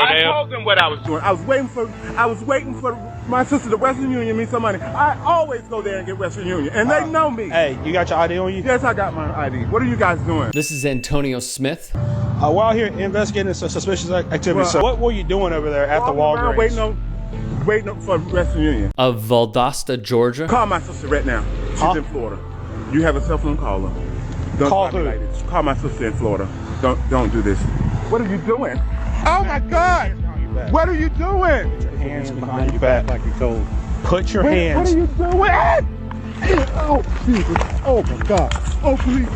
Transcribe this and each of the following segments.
I told them what I was doing. I was waiting for my sister, the Western Union, me some money. I always go there and get Western Union, and they know me. Hey, you got your ID on you? Yes, I got my ID. What are you guys doing? This is Antonio Smith. We're out here investigating some suspicious activity. Well, so what were you doing over there at the Walgreens? Waiting for Western Union. Of Valdosta, Georgia. Call my sister right now. She's in Florida. You have a cell phone, call her. Don't call who? Like this. Call my sister in Florida. Don't do this. What are you doing? Oh my God! What are you doing? Put your hands behind your back like you told. Put your hands. What are you doing? Oh, Jesus. Oh my God. Oh, please.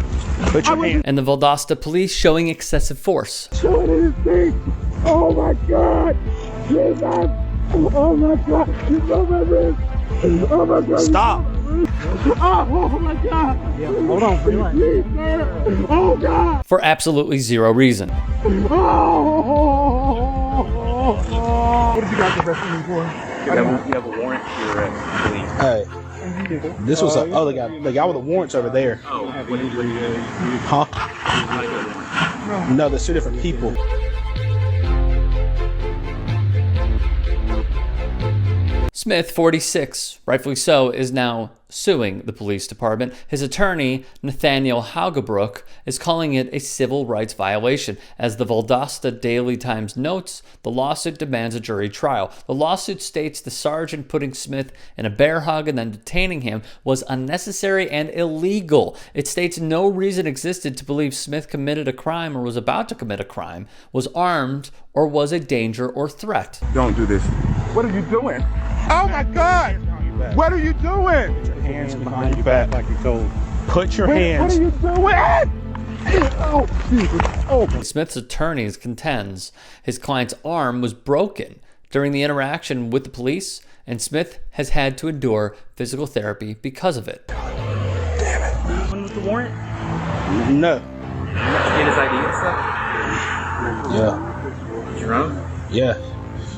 Put your hands. And the Valdosta police showing excessive force. Showing his feet. Oh my God. Jesus. Oh my God. He's on my wrist. Oh my God. Stop. Oh my God. Yeah, hold on. Relax. Oh God. For absolutely zero reason. What did you guys arrest me for? You have a warrant for arrest, please. Hey, this was the other guy. The guy with the warrants over there. Oh, what did you do? Huh? No, there's two different people. Smith, 46, rightfully so, is now suing the police department. His attorney, Nathaniel Haugebrook, is calling it a civil rights violation. As the Valdosta Daily Times notes, the lawsuit demands a jury trial. The lawsuit states the sergeant putting Smith in a bear hug and then detaining him was unnecessary and illegal. It states no reason existed to believe Smith committed a crime or was about to commit a crime, was armed, or was a danger or threat. Don't do this. What are you doing? Oh my God! What are you doing? Put your hands behind your back like you told. Put your hands. What are you doing? Oh, Jesus. Oh. Smith's attorney contends his client's arm was broken during the interaction with the police, and Smith has had to endure physical therapy because of it. Damn it. When was the warrant? No. Get his ID and stuff? Yeah. Your own? Yeah.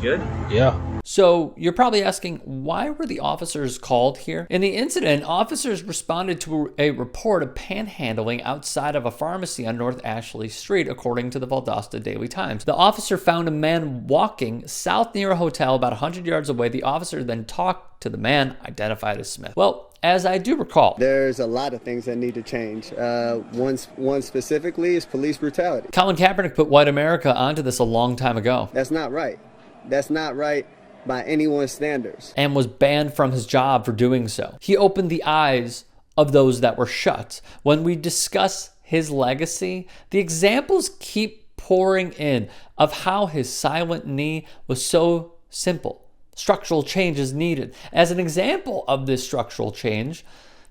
Good? Yeah. So you're probably asking, why were the officers called here? In the incident, officers responded to a report of panhandling outside of a pharmacy on North Ashley Street, according to the Valdosta Daily Times. The officer found a man walking south near a hotel about 100 yards away. The officer then talked to the man identified as Smith. Well, as I do recall, there's a lot of things that need to change. One specifically is police brutality. Colin Kaepernick put white America onto this a long time ago. That's not right. That's not right by anyone's standards. And was banned from his job for doing so. He opened the eyes of those that were shut. When we discuss his legacy, the examples keep pouring in of how his silent knee was so simple. Structural change is needed. As an example of this structural change,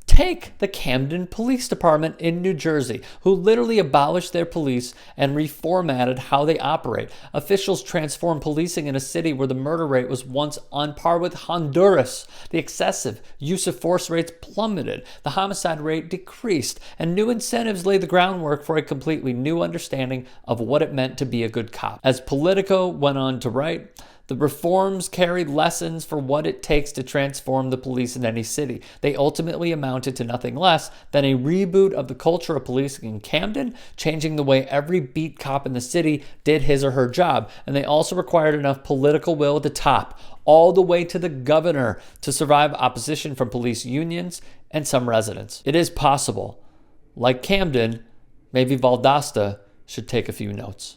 take the Camden Police Department in New Jersey, who literally abolished their police and reformatted how they operate. Officials transformed policing in a city where the murder rate was once on par with Honduras. The excessive use of force rates plummeted. The homicide rate decreased. And new incentives laid the groundwork for a completely new understanding of what it meant to be a good cop. As Politico went on to write, the reforms carried lessons for what it takes to transform the police in any city. They ultimately amounted to nothing less than a reboot of the culture of policing in Camden, changing the way every beat cop in the city did his or her job. And they also required enough political will at the top, all the way to the governor, to survive opposition from police unions and some residents. It is possible. Like Camden, maybe Valdosta should take a few notes.